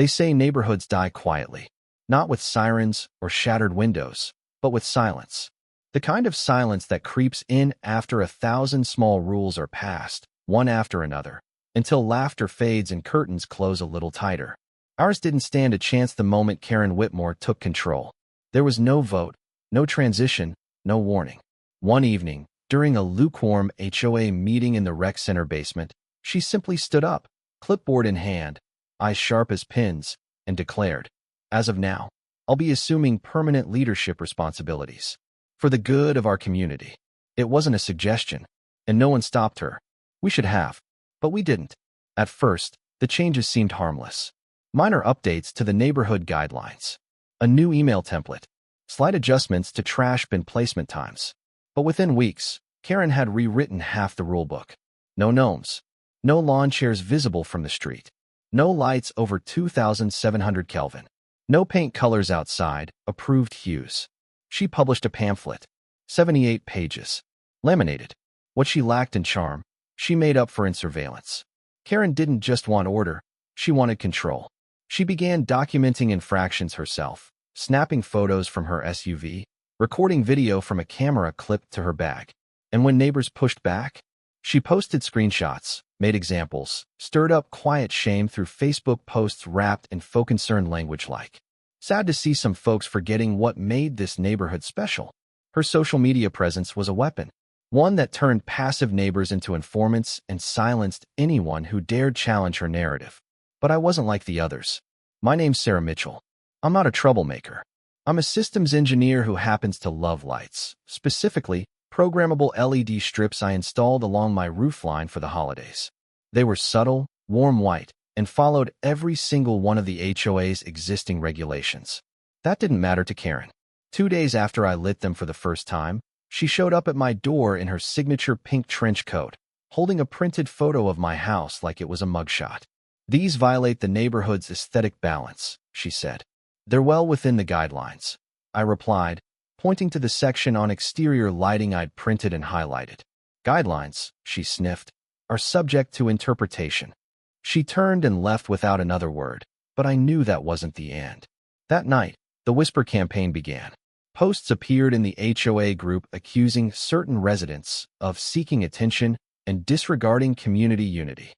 They say neighborhoods die quietly, not with sirens or shattered windows, but with silence. The kind of silence that creeps in after 1,000 small rules are passed, one after another, until laughter fades and curtains close a little tighter. Ours didn't stand a chance the moment Karen Whitmore took control. There was no vote, no transition, no warning. One evening, during a lukewarm HOA meeting in the rec center basement, she simply stood up, clipboard in hand, eyes sharp as pins, and declared, "As of now, I'll be assuming permanent leadership responsibilities for the good of our community." It wasn't a suggestion, and no one stopped her. We should have, but we didn't. At first, the changes seemed harmless. Minor updates to the neighborhood guidelines, a new email template, slight adjustments to trash bin placement times. But within weeks, Karen had rewritten half the rulebook. No gnomes, no lawn chairs visible from the street, no lights over 2,700 Kelvin, no paint colors outside, approved hues. She published a pamphlet, 78 pages, laminated. What she lacked in charm, she made up for in surveillance. Karen didn't just want order, she wanted control. She began documenting infractions herself, snapping photos from her SUV, recording video from a camera clipped to her bag. And when neighbors pushed back, she posted screenshots, made examples, stirred up quiet shame through Facebook posts wrapped in faux concern language like. Sad to see some folks forgetting what made this neighborhood special. Her social media presence was a weapon, one that turned passive neighbors into informants and silenced anyone who dared challenge her narrative. But I wasn't like the others. My name's Sarah Mitchell. I'm not a troublemaker. I'm a systems engineer who happens to love lights, specifically programmable LED strips I installed along my roofline for the holidays. They were subtle, warm white, and followed every single one of the HOA's existing regulations. That didn't matter to Karen. 2 days after I lit them for the first time, she showed up at my door in her signature pink trench coat, holding a printed photo of my house like it was a mugshot. "These violate the neighborhood's aesthetic balance," she said. "They're well within the guidelines," I replied, pointing to the section on exterior lighting I'd printed and highlighted. "Guidelines," she sniffed, "are subject to interpretation." She turned and left without another word, but I knew that wasn't the end. That night, the whisper campaign began. Posts appeared in the HOA group accusing certain residents of seeking attention and disregarding community unity.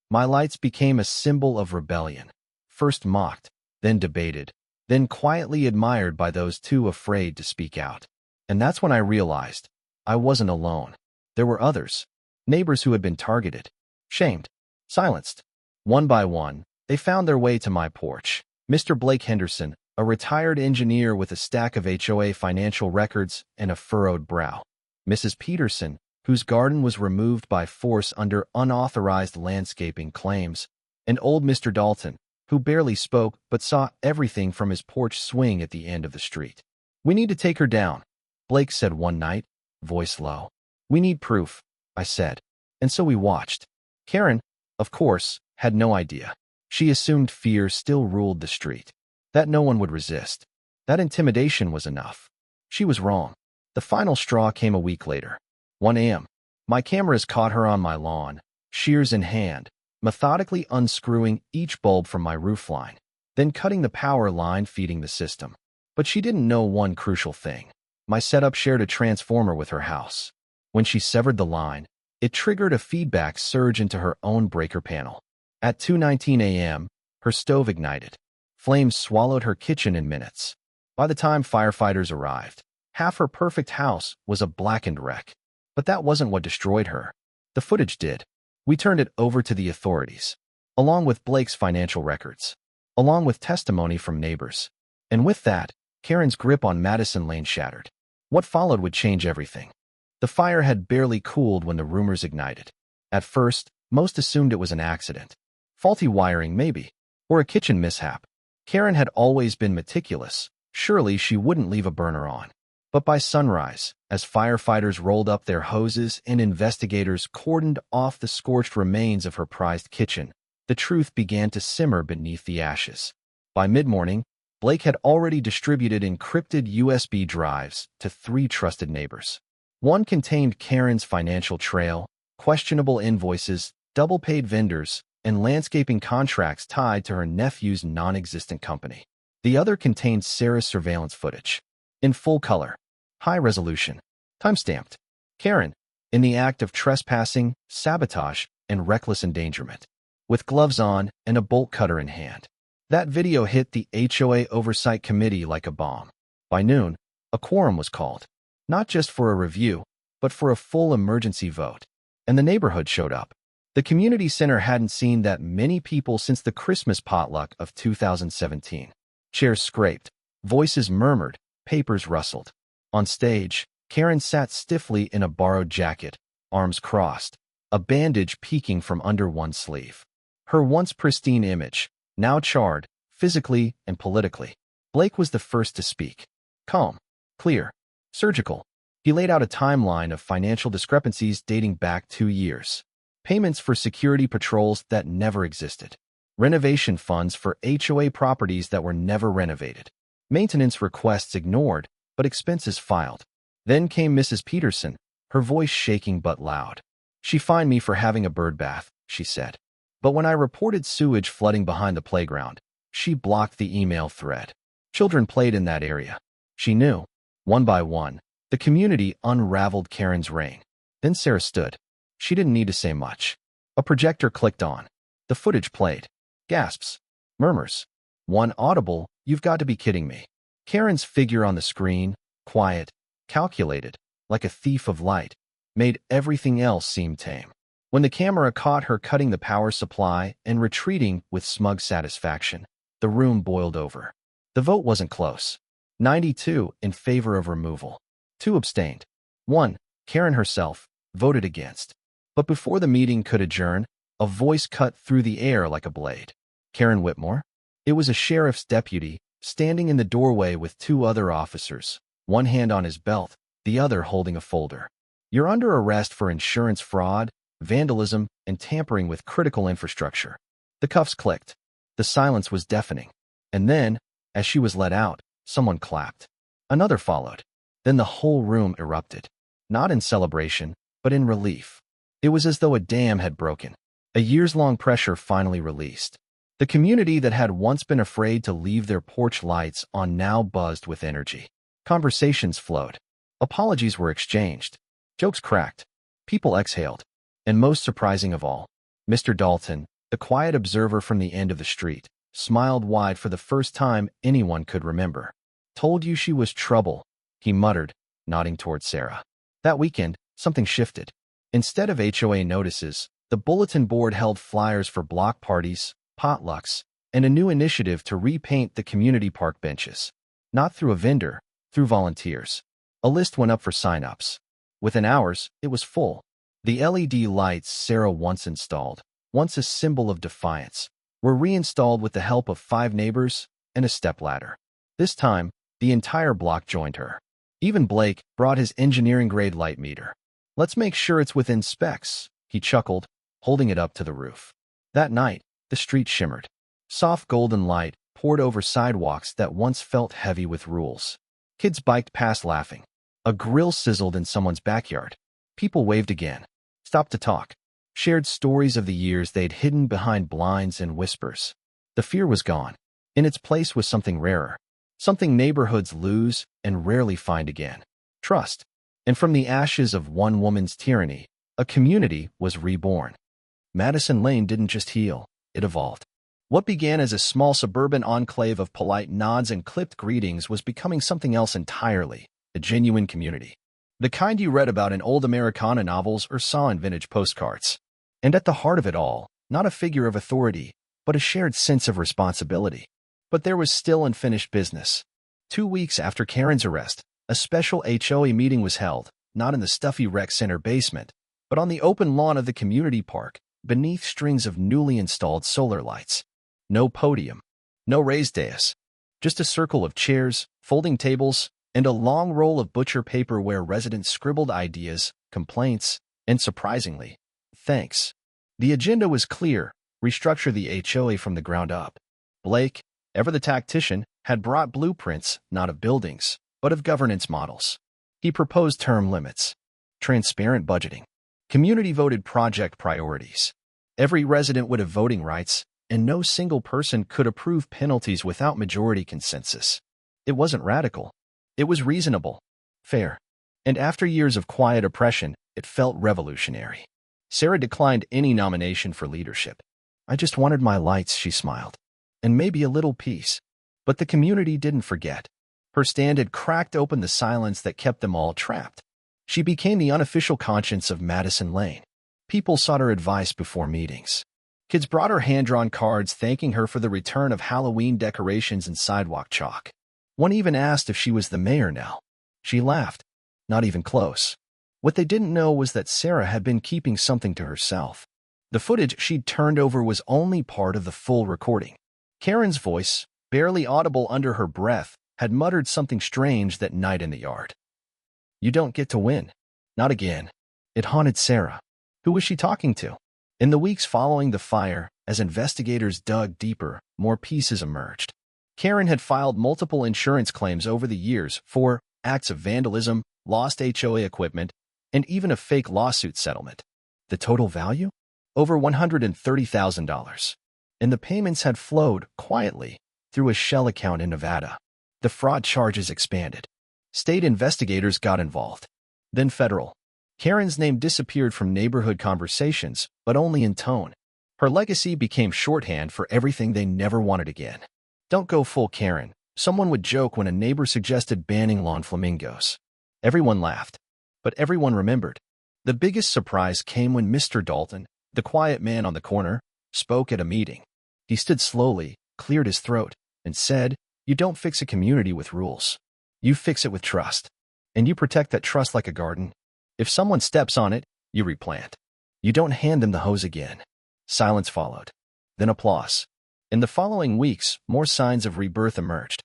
My lights became a symbol of rebellion, first mocked, then debated, then quietly admired by those too afraid to speak out. And that's when I realized I wasn't alone. There were others, neighbors who had been targeted, shamed, silenced. One by one, they found their way to my porch. Mr. Blake Henderson, a retired engineer with a stack of HOA financial records and a furrowed brow. Mrs. Peterson, whose garden was removed by force under unauthorized landscaping claims, and old Mr. Dalton, who barely spoke but saw everything from his porch swing at the end of the street. "We need to take her down," Blake said one night, voice low. "We need proof," I said, and so we watched. Karen, of course, had no idea. She assumed fear still ruled the street, that no one would resist. That intimidation was enough. She was wrong. The final straw came a week later. 1 a.m. My cameras caught her on my lawn, shears in hand, methodically unscrewing each bulb from my roofline, then cutting the power line feeding the system. But she didn't know one crucial thing. My setup shared a transformer with her house. When she severed the line, it triggered a feedback surge into her own breaker panel. At 2:19 a.m., her stove ignited. Flames swallowed her kitchen in minutes. By the time firefighters arrived, half her perfect house was a blackened wreck. But that wasn't what destroyed her. The footage did. We turned it over to the authorities, along with Blake's financial records, along with testimony from neighbors. And with that, Karen's grip on Madison Lane shattered. What followed would change everything. The fire had barely cooled when the rumors ignited. At first, most assumed it was an accident. Faulty wiring, maybe, or a kitchen mishap. Karen had always been meticulous. Surely she wouldn't leave a burner on. But by sunrise, as firefighters rolled up their hoses and investigators cordoned off the scorched remains of her prized kitchen, the truth began to simmer beneath the ashes. By mid-morning, Blake had already distributed encrypted USB drives to 3 trusted neighbors. One contained Karen's financial trail, questionable invoices, double-paid vendors, and landscaping contracts tied to her nephew's non-existent company. The other contained Sarah's surveillance footage, in full color, high resolution, time-stamped. Karen, in the act of trespassing, sabotage, and reckless endangerment, with gloves on and a bolt cutter in hand. That video hit the HOA Oversight Committee like a bomb. By noon, a quorum was called, not just for a review, but for a full emergency vote. And the neighborhood showed up. The community center hadn't seen that many people since the Christmas potluck of 2017. Chairs scraped, voices murmured, papers rustled. On stage, Karen sat stiffly in a borrowed jacket, arms crossed, a bandage peeking from under one sleeve. Her once pristine image, now charred, physically and politically. Blake was the first to speak. Calm, clear, surgical. He laid out a timeline of financial discrepancies dating back 2 years. Payments for security patrols that never existed. Renovation funds for HOA properties that were never renovated. Maintenance requests ignored, but expenses filed. Then came Mrs. Peterson, her voice shaking but loud. She fined me for having a bird bath, she said. But when I reported sewage flooding behind the playground, she blocked the email thread. Children played in that area. She knew. One by one, the community unraveled Karen's reign. Then Sarah stood. She didn't need to say much. A projector clicked on. The footage played. Gasps. Murmurs. One audible, "You've got to be kidding me." Karen's figure on the screen, quiet, calculated, like a thief of light, made everything else seem tame. When the camera caught her cutting the power supply and retreating with smug satisfaction, the room boiled over. The vote wasn't close. 92 in favor of removal. 2 abstained. 1, Karen herself, voted against. But before the meeting could adjourn, a voice cut through the air like a blade. Karen Whitmore? It was a sheriff's deputy, standing in the doorway with 2 other officers, one hand on his belt, the other holding a folder. "You're under arrest for insurance fraud, vandalism, and tampering with critical infrastructure." The cuffs clicked. The silence was deafening. And then, as she was let out, someone clapped. Another followed. Then the whole room erupted. Not in celebration, but in relief. It was as though a dam had broken. A years-long pressure finally released. The community that had once been afraid to leave their porch lights on now buzzed with energy. Conversations flowed. Apologies were exchanged. Jokes cracked. People exhaled. And most surprising of all, Mr. Dalton, the quiet observer from the end of the street, smiled wide for the first time anyone could remember. "Told you she was trouble," he muttered, nodding toward Sarah. That weekend, something shifted. Instead of HOA notices, the bulletin board held flyers for block parties, potlucks, and a new initiative to repaint the community park benches. Not through a vendor, through volunteers. A list went up for sign-ups. Within hours, it was full. The LED lights Sarah once installed, once a symbol of defiance, were reinstalled with the help of 5 neighbors and a stepladder. This time, the entire block joined her. Even Blake brought his engineering-grade light meter. "Let's make sure it's within specs," he chuckled, holding it up to the roof. That night, the street shimmered. Soft golden light poured over sidewalks that once felt heavy with rules. Kids biked past laughing. A grill sizzled in someone's backyard. People waved again, stopped to talk, shared stories of the years they'd hidden behind blinds and whispers. The fear was gone. In its place was something rarer, something neighborhoods lose and rarely find again: trust. And from the ashes of one woman's tyranny, a community was reborn. Madison Lane didn't just heal, it evolved. What began as a small suburban enclave of polite nods and clipped greetings was becoming something else entirely: a genuine community. The kind you read about in old Americana novels or saw in vintage postcards. And at the heart of it all, not a figure of authority, but a shared sense of responsibility. But there was still unfinished business. 2 weeks after Karen's arrest, a special HOA meeting was held, not in the stuffy rec center basement, but on the open lawn of the community park, beneath strings of newly installed solar lights. No podium, no raised dais, just a circle of chairs, folding tables, and a long roll of butcher paper where residents scribbled ideas, complaints, and surprisingly, thanks. The agenda was clear: restructure the HOA from the ground up. Blake, ever the tactician, had brought blueprints, not of buildings, but of governance models. He proposed term limits, transparent budgeting, community-voted project priorities, Every resident would have voting rights, and no single person could approve penalties without majority consensus. It wasn't radical. It was reasonable, fair. And after years of quiet oppression, it felt revolutionary. Sarah declined any nomination for leadership. "I just wanted my lights," she smiled. "And maybe a little peace." But the community didn't forget. Her stand had cracked open the silence that kept them all trapped. She became the unofficial conscience of Madison Lane. People sought her advice before meetings. Kids brought her hand-drawn cards thanking her for the return of Halloween decorations and sidewalk chalk. One even asked if she was the mayor now. She laughed. Not even close. What they didn't know was that Sarah had been keeping something to herself. The footage she'd turned over was only part of the full recording. Karen's voice, barely audible under her breath, had muttered something strange that night in the yard. "You don't get to win. Not again." It haunted Sarah. Who was she talking to? In the weeks following the fire, as investigators dug deeper, more pieces emerged. Karen had filed multiple insurance claims over the years for acts of vandalism, lost HOA equipment, and even a fake lawsuit settlement. The total value? Over $130,000. And the payments had flowed, quietly, through a shell account in Nevada. The fraud charges expanded. State investigators got involved. Then federal. Karen's name disappeared from neighborhood conversations, but only in tone. Her legacy became shorthand for everything they never wanted again. "Don't go full Karen," someone would joke when a neighbor suggested banning lawn flamingos. Everyone laughed. But everyone remembered. The biggest surprise came when Mr. Dalton, the quiet man on the corner, spoke at a meeting. He stood slowly, cleared his throat, and said, "You don't fix a community with rules. You fix it with trust. And you protect that trust like a garden. If someone steps on it, you replant. You don't hand them the hose again." Silence followed. Then applause. In the following weeks, more signs of rebirth emerged.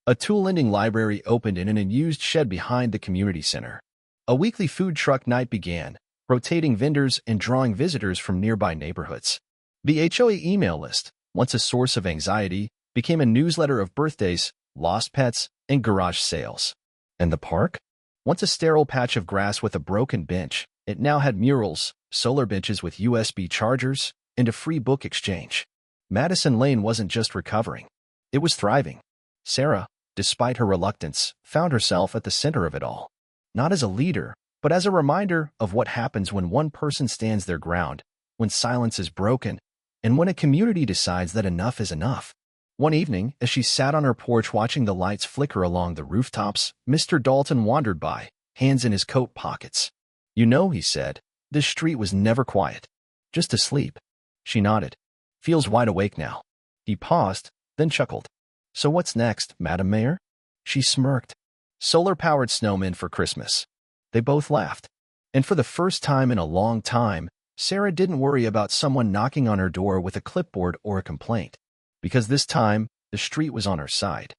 A tool-lending library opened in an unused shed behind the community center. A weekly food truck night began, rotating vendors and drawing visitors from nearby neighborhoods. The HOA email list, once a source of anxiety, became a newsletter of birthdays, lost pets, and garage sales. And the park? Once a sterile patch of grass with a broken bench, it now had murals, solar benches with USB chargers, and a free book exchange. Madison Lane wasn't just recovering. It was thriving. Sarah, despite her reluctance, found herself at the center of it all. Not as a leader, but as a reminder of what happens when one person stands their ground, when silence is broken, and when a community decides that enough is enough. One evening, as she sat on her porch watching the lights flicker along the rooftops, Mr. Dalton wandered by, hands in his coat pockets. "You know," he said, "this street was never quiet. Just asleep." She nodded. "Feels wide awake now." He paused, then chuckled. "So what's next, Madam Mayor?" She smirked. "Solar-powered snowmen for Christmas." They both laughed. And for the first time in a long time, Sarah didn't worry about someone knocking on her door with a clipboard or a complaint. Because this time, the street was on her side.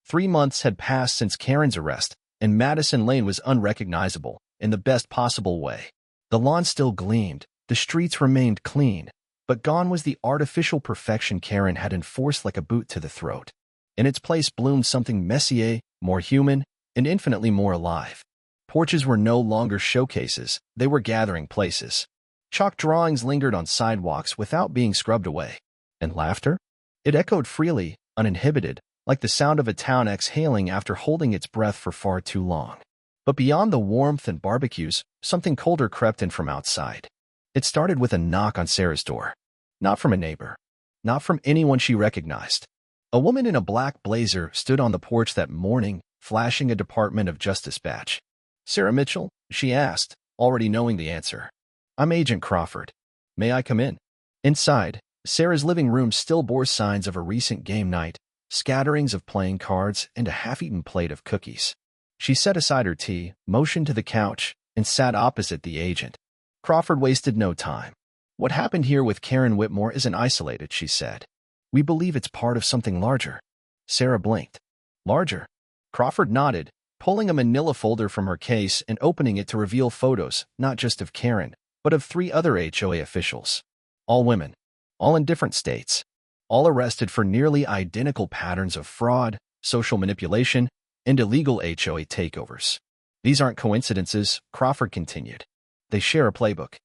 3 months had passed since Karen's arrest, and Madison Lane was unrecognizable, in the best possible way. The lawn still gleamed, the streets remained clean, but gone was the artificial perfection Karen had enforced like a boot to the throat. In its place bloomed something messier, more human, and infinitely more alive. Porches were no longer showcases, they were gathering places. Chalk drawings lingered on sidewalks without being scrubbed away. And laughter? It echoed freely, uninhibited, like the sound of a town exhaling after holding its breath for far too long. But beyond the warmth and barbecues, something colder crept in from outside. It started with a knock on Sarah's door. Not from a neighbor. Not from anyone she recognized. A woman in a black blazer stood on the porch that morning, flashing a Department of Justice badge. "Sarah Mitchell?" she asked, already knowing the answer. "I'm Agent Crawford. May I come in?" Inside, Sarah's living room still bore signs of a recent game night, scatterings of playing cards, and a half-eaten plate of cookies. She set aside her tea, motioned to the couch, and sat opposite the agent. Crawford wasted no time. "What happened here with Karen Whitmore isn't isolated," she said. "We believe it's part of something larger." Sarah blinked. "Larger?" Crawford nodded, pulling a manila folder from her case and opening it to reveal photos, not just of Karen, but of 3 other HOA officials. All women. All in different states. All arrested for nearly identical patterns of fraud, social manipulation, and illegal HOA takeovers. "These aren't coincidences," Crawford continued. "They share a playbook."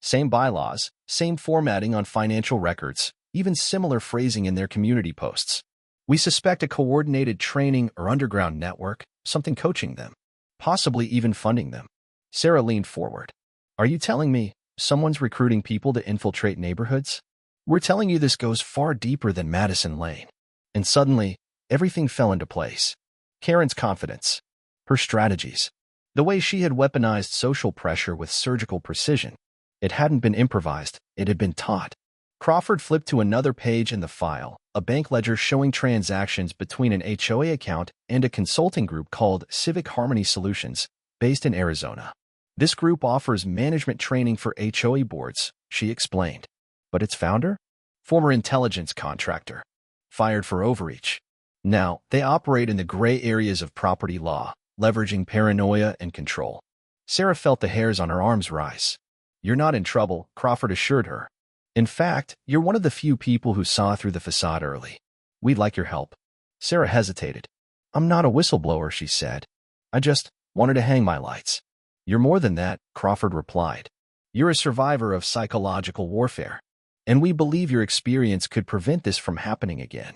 Same bylaws, same formatting on financial records, even similar phrasing in their community posts. We suspect a coordinated training or underground network, something coaching them, possibly even funding them. Sarah leaned forward. Are you telling me someone's recruiting people to infiltrate neighborhoods? We're telling you this goes far deeper than Madison Lane. And suddenly, everything fell into place. Karen's confidence, her strategies, the way she had weaponized social pressure with surgical precision. It hadn't been improvised, it had been taught. Crawford flipped to another page in the file, a bank ledger showing transactions between an HOA account and a consulting group called Civic Harmony Solutions, based in Arizona. This group offers management training for HOA boards, she explained. But its founder? Former intelligence contractor. Fired for overreach. Now, they operate in the gray areas of property law, leveraging paranoia and control. Sarah felt the hairs on her arms rise. You're not in trouble, Crawford assured her. In fact, you're one of the few people who saw through the facade early. We'd like your help. Sarah hesitated. I'm not a whistleblower, she said. I just wanted to hang my lights. You're more than that, Crawford replied. You're a survivor of psychological warfare. And we believe your experience could prevent this from happening again.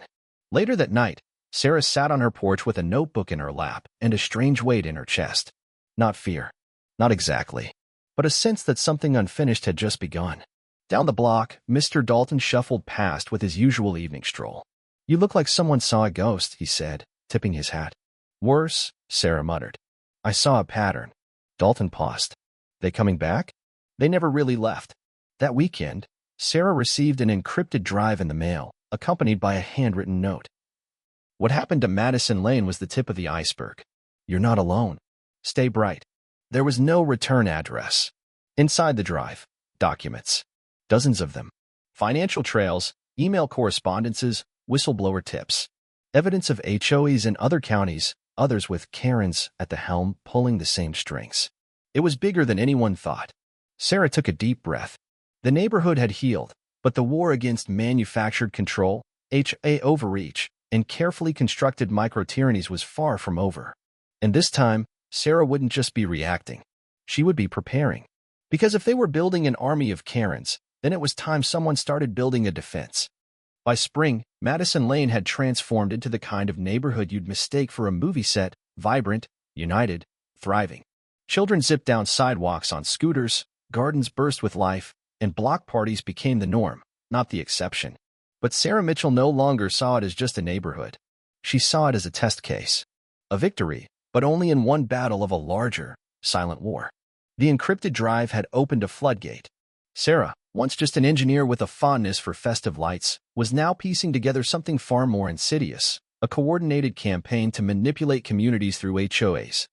Later that night, Sarah sat on her porch with a notebook in her lap and a strange weight in her chest. Not fear. Not exactly. But a sense that something unfinished had just begun. Down the block, Mr. Dalton shuffled past with his usual evening stroll. You look like someone saw a ghost, he said, tipping his hat. Worse, Sarah muttered. I saw a pattern. Dalton paused. They coming back? They never really left. That weekend, Sarah received an encrypted drive in the mail, accompanied by a handwritten note. What happened to Madison Lane was the tip of the iceberg. You're not alone. Stay bright. There was no return address. Inside the drive, documents. Dozens of them. Financial trails, email correspondences, whistleblower tips. Evidence of HOAs in other counties, others with Karens at the helm pulling the same strings. It was bigger than anyone thought. Sarah took a deep breath. The neighborhood had healed, but the war against manufactured control, HOA overreach, and carefully constructed micro-tyrannies was far from over. And this time, Sarah wouldn't just be reacting. She would be preparing. Because if they were building an army of Karens, then it was time someone started building a defense. By spring, Madison Lane had transformed into the kind of neighborhood you'd mistake for a movie set, vibrant, united, thriving. Children zipped down sidewalks on scooters, gardens burst with life, and block parties became the norm, not the exception. But Sarah Mitchell no longer saw it as just a neighborhood. She saw it as a test case. A victory, but only in one battle of a larger, silent war. The encrypted drive had opened a floodgate. Sarah, once just an engineer with a fondness for festive lights, was now piecing together something far more insidious, a coordinated campaign to manipulate communities through HOAs,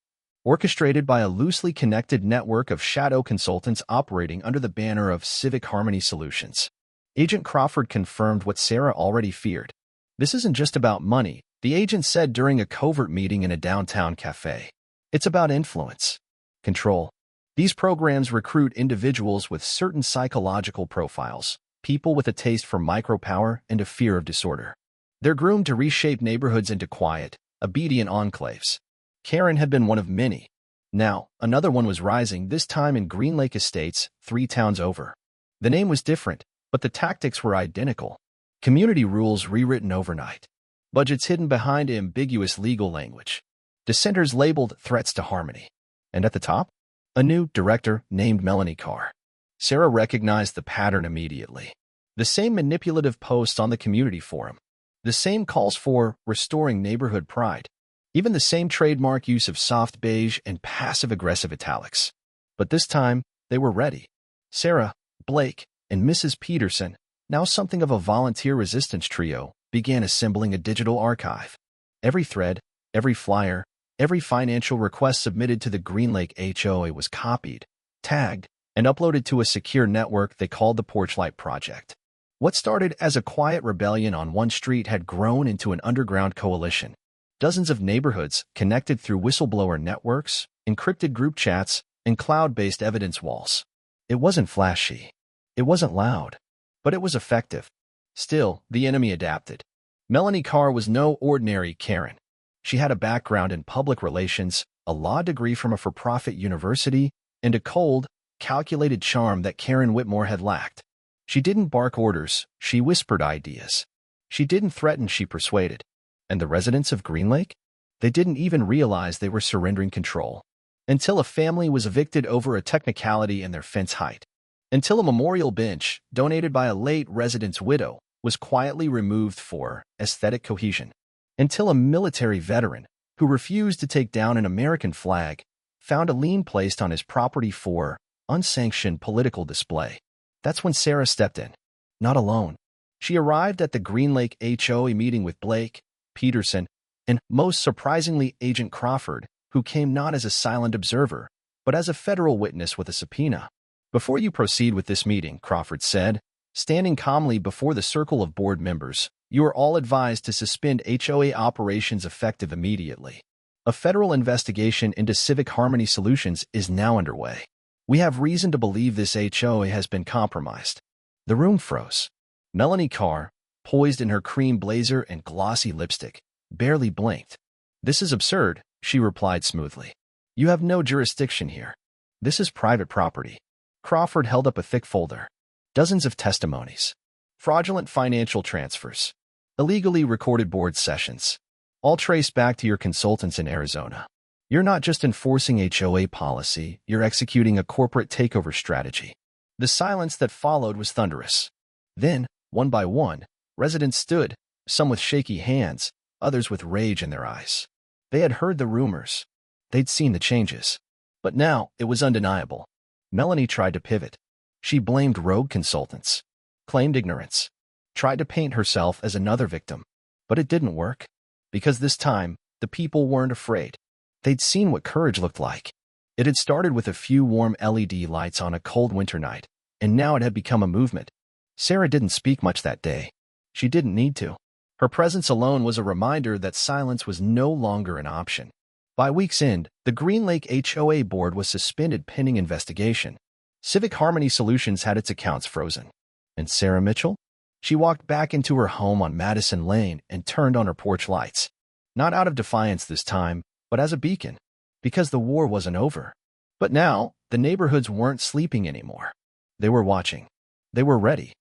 orchestrated by a loosely connected network of shadow consultants operating under the banner of Civic Harmony Solutions. Agent Crawford confirmed what Sarah already feared. This isn't just about money, the agent said during a covert meeting in a downtown cafe. It's about influence, control. These programs recruit individuals with certain psychological profiles, people with a taste for micropower and a fear of disorder. They're groomed to reshape neighborhoods into quiet, obedient enclaves. Karen had been one of many. Now, another one was rising, this time in Green Lake Estates, 3 towns over. The name was different, but the tactics were identical. Community rules rewritten overnight. Budgets hidden behind ambiguous legal language. Dissenters labeled threats to harmony. And at the top? A new director named Melanie Carr. Sarah recognized the pattern immediately. The same manipulative posts on the community forum. The same calls for restoring neighborhood pride. Even the same trademark use of soft beige and passive-aggressive italics. But this time, they were ready. Sarah, Blake, and Mrs. Peterson, now something of a volunteer resistance trio, began assembling a digital archive. Every thread, every flyer, every financial request submitted to the Green Lake HOA was copied, tagged, and uploaded to a secure network they called the Porchlight Project. What started as a quiet rebellion on one street had grown into an underground coalition. Dozens of neighborhoods connected through whistleblower networks, encrypted group chats, and cloud-based evidence walls. It wasn't flashy. It wasn't loud. But it was effective. Still, the enemy adapted. Melanie Carr was no ordinary Karen. She had a background in public relations, a law degree from a for-profit university, and a cold, calculated charm that Karen Whitmore had lacked. She didn't bark orders, she whispered ideas. She didn't threaten, she persuaded. And the residents of Green Lake? They didn't even realize they were surrendering control. Until a family was evicted over a technicality in their fence height. Until a memorial bench, donated by a late resident's widow, was quietly removed for aesthetic cohesion. Until a military veteran, who refused to take down an American flag, found a lien placed on his property for unsanctioned political display. That's when Sarah stepped in. Not alone. She arrived at the Green Lake HOA meeting with Blake, Peterson, and, most surprisingly, Agent Crawford, who came not as a silent observer, but as a federal witness with a subpoena. "Before you proceed with this meeting," Crawford said, standing calmly before the circle of board members, "you are all advised to suspend HOA operations effective immediately. A federal investigation into Civic Harmony Solutions is now underway. We have reason to believe this HOA has been compromised." The room froze. Melanie Carr, poised in her cream blazer and glossy lipstick, barely blinked. "This is absurd," she replied smoothly. "You have no jurisdiction here. This is private property." Crawford held up a thick folder. Dozens of testimonies. Fraudulent financial transfers. Illegally recorded board sessions. All traced back to your consultants in Arizona. You're not just enforcing HOA policy, you're executing a corporate takeover strategy. The silence that followed was thunderous. Then, one by one, residents stood, some with shaky hands, others with rage in their eyes. They had heard the rumors. They'd seen the changes. But now, it was undeniable. Melanie tried to pivot. She blamed rogue consultants, claimed ignorance, tried to paint herself as another victim. But it didn't work. Because this time, the people weren't afraid. They'd seen what courage looked like. It had started with a few warm LED lights on a cold winter night, and now it had become a movement. Sarah didn't speak much that day. She didn't need to. Her presence alone was a reminder that silence was no longer an option. By week's end, the Green Lake HOA board was suspended pending investigation. Civic Harmony Solutions had its accounts frozen. And Sarah Mitchell? She walked back into her home on Madison Lane and turned on her porch lights. Not out of defiance this time, but as a beacon. Because the war wasn't over. But now, the neighborhoods weren't sleeping anymore. They were watching. They were ready.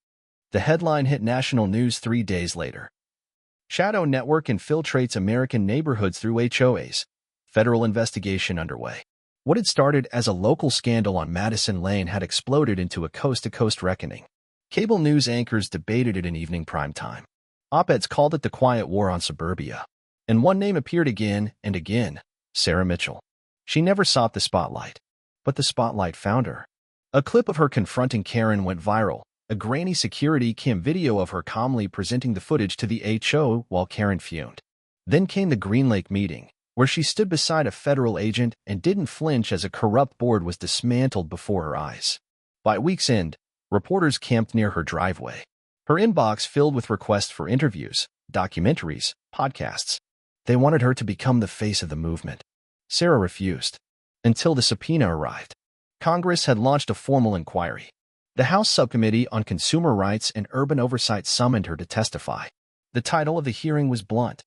The headline hit national news 3 days later. Shadow network infiltrates American neighborhoods through HOAs. Federal investigation underway. What had started as a local scandal on Madison Lane had exploded into a coast-to-coast reckoning. Cable news anchors debated it in evening prime time. Op-eds called it the quiet war on suburbia. And one name appeared again and again, Sarah Mitchell. She never sought the spotlight. But the spotlight found her. A clip of her confronting Karen went viral, a grainy security cam video of her calmly presenting the footage to the HO while Karen fumed. Then came the Green Lake meeting, where she stood beside a federal agent and didn't flinch as a corrupt board was dismantled before her eyes. By week's end, reporters camped near her driveway. Her inbox filled with requests for interviews, documentaries, podcasts. They wanted her to become the face of the movement. Sarah refused. Until the subpoena arrived. Congress had launched a formal inquiry. The House Subcommittee on Consumer Rights and Urban Oversight summoned her to testify. The title of the hearing was blunt.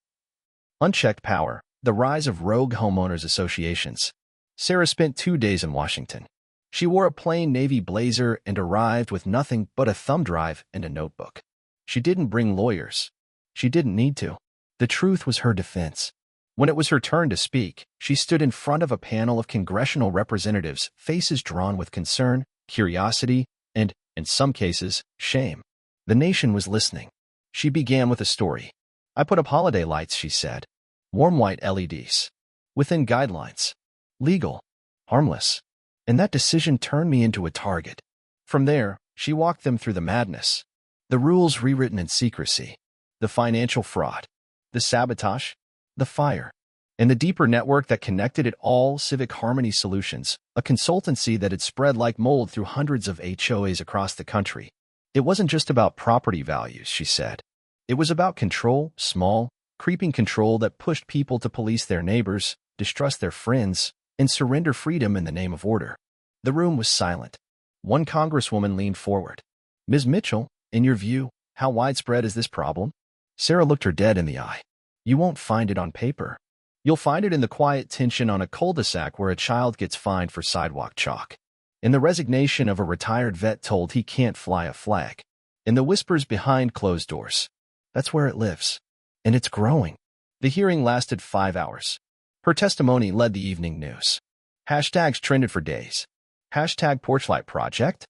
Unchecked Power, the Rise of Rogue Homeowners Associations. Sarah spent 2 days in Washington. She wore a plain navy blazer and arrived with nothing but a thumb drive and a notebook. She didn't bring lawyers. She didn't need to. The truth was her defense. When it was her turn to speak, she stood in front of a panel of congressional representatives, faces drawn with concern, curiosity, and, in some cases, shame. The nation was listening. She began with a story. "I put up holiday lights," she said. "Warm white LEDs. Within guidelines. Legal. Harmless. And that decision turned me into a target." From there, she walked them through the madness. The rules rewritten in secrecy. The financial fraud. The sabotage. The fire. And the deeper network that connected it all. Civic Harmony Solutions, a consultancy that had spread like mold through hundreds of HOAs across the country. It wasn't just about property values, she said. It was about control, small, creeping control that pushed people to police their neighbors, distrust their friends, and surrender freedom in the name of order. The room was silent. One congresswoman leaned forward. "Ms. Mitchell, in your view, how widespread is this problem?" Sarah looked her dead in the eye. "You won't find it on paper. You'll find it in the quiet tension on a cul-de-sac where a child gets fined for sidewalk chalk. in the resignation of a retired vet told he can't fly a flag, in the whispers behind closed doors. That's where it lives. And it's growing. The hearing lasted 5 hours. Her testimony led the evening news. Hashtags trended for days. Hashtag Porchlight Project.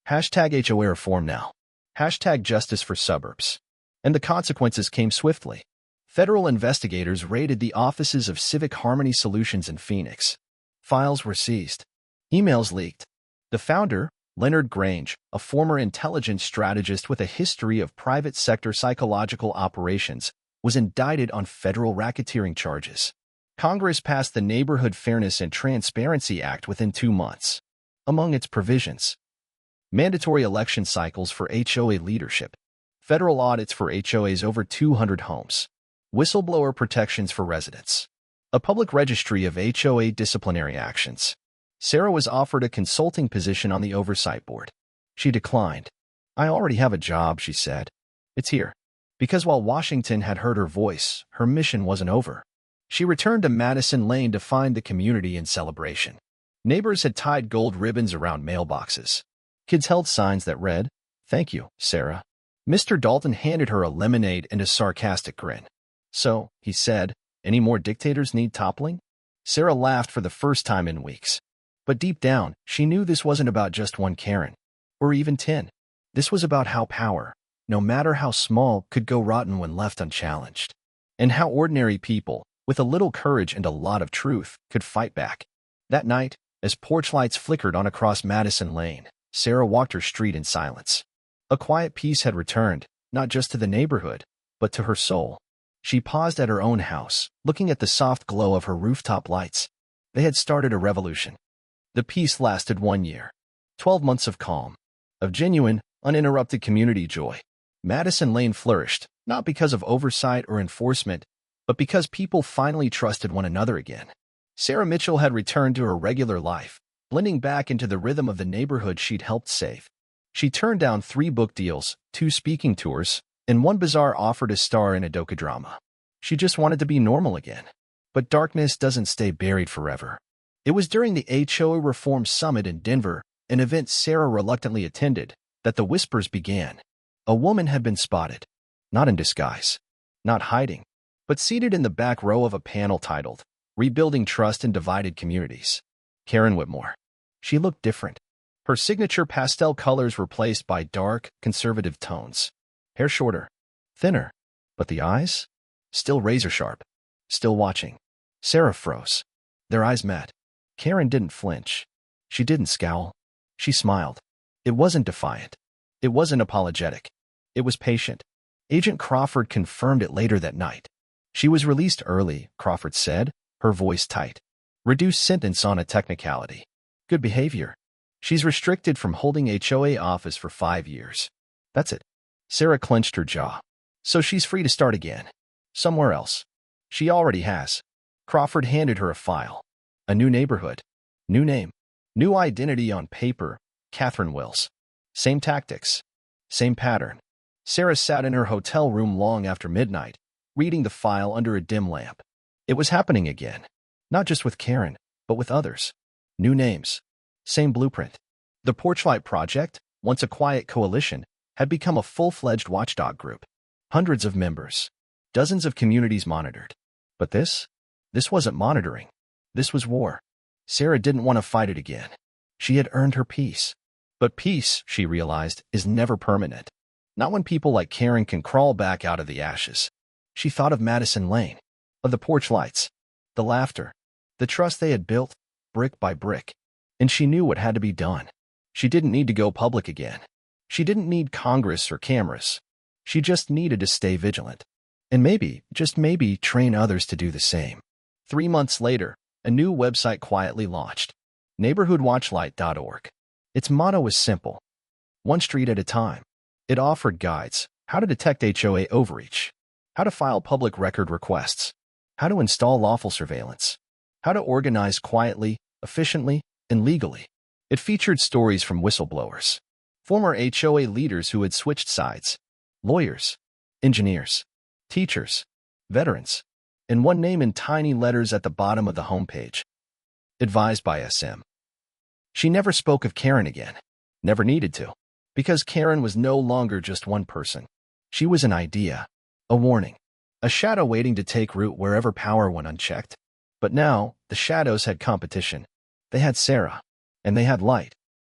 Hashtag HOA Reform Now. Hashtag Justice for Suburbs. And the consequences came swiftly. Federal investigators raided the offices of Civic Harmony Solutions in Phoenix. Files were seized. Emails leaked. The founder, Leonard Grange, a former intelligence strategist with a history of private sector psychological operations, was indicted on federal racketeering charges. Congress passed the Neighborhood Fairness and Transparency Act within 2 months. Among its provisions, mandatory election cycles for HOA leadership, federal audits for HOAs over 200 homes, whistleblower protections for residents, a public registry of HOA disciplinary actions. Sarah was offered a consulting position on the oversight board. She declined. "I already have a job," she said. "It's here." Because while Washington had heard her voice, her mission wasn't over. She returned to Madison Lane to find the community in celebration. Neighbors had tied gold ribbons around mailboxes. Kids held signs that read, "Thank you, Sarah." Mr. Dalton handed her a lemonade and a sarcastic grin. "So," he said, "any more dictators need toppling?" Sarah laughed for the first time in weeks. But deep down, she knew this wasn't about just one Karen, or even 10. This was about how power, no matter how small, could go rotten when left unchallenged. And how ordinary people, with a little courage and a lot of truth, could fight back. That night, as porch lights flickered on across Madison Lane, Sarah walked her street in silence. A quiet peace had returned, not just to the neighborhood, but to her soul. She paused at her own house, looking at the soft glow of her rooftop lights. They had started a revolution. The peace lasted 1 year. 12 months of calm, of genuine, uninterrupted community joy. Madison Lane flourished, not because of oversight or enforcement, but because people finally trusted one another again. Sarah Mitchell had returned to her regular life, blending back into the rhythm of the neighborhood she'd helped save. She turned down 3 book deals, 2 speaking tours, and 1 bizarre offer to star in a docudrama. She just wanted to be normal again. But darkness doesn't stay buried forever. It was during the HOA Reform Summit in Denver, an event Sarah reluctantly attended, that the whispers began. A woman had been spotted, not in disguise, not hiding, but seated in the back row of a panel titled, "Rebuilding Trust in Divided Communities." Karen Whitmore. She looked different. Her signature pastel colors replaced by dark, conservative tones. Hair shorter, thinner, but the eyes? Still razor-sharp, still watching. Sarah froze. Their eyes met. Karen didn't flinch. She didn't scowl. She smiled. It wasn't defiant. It wasn't apologetic. It was patient. Agent Crawford confirmed it later that night. "She was released early," Crawford said, her voice tight. "Reduced sentence on a technicality. Good behavior. She's restricted from holding HOA office for 5 years. That's it." Sarah clenched her jaw. "So she's free to start again. Somewhere else." "She already has." Crawford handed her a file. A new neighborhood. New name. New identity on paper. Catherine Wills. Same tactics. Same pattern. Sarah sat in her hotel room long after midnight, reading the file under a dim lamp. It was happening again. Not just with Karen, but with others. New names. Same blueprint. The Porchlight Project, once a quiet coalition, had become a full-fledged watchdog group. Hundreds of members. Dozens of communities monitored. But this wasn't monitoring. This was war. Sarah didn't want to fight it again. She had earned her peace. But peace, she realized, is never permanent. Not when people like Karen can crawl back out of the ashes. She thought of Madison Lane, of the porch lights, the laughter, the trust they had built, brick by brick. And she knew what had to be done. She didn't need to go public again. She didn't need Congress or cameras. She just needed to stay vigilant. And maybe, just maybe, train others to do the same. 3 months later, a new website quietly launched, neighborhoodwatchlight.org. Its motto was simple, 1 street at a time. It offered guides, how to detect HOA overreach, how to file public record requests, how to install lawful surveillance, how to organize quietly, efficiently, and legally. It featured stories from whistleblowers, former HOA leaders who had switched sides, lawyers, engineers, teachers, veterans, and one name in tiny letters at the bottom of the homepage. Advised by SM. She never spoke of Karen again. Never needed to. Because Karen was no longer just one person. She was an idea, a warning, a shadow waiting to take root wherever power went unchecked. But now, the shadows had competition. They had Sarah. And they had light.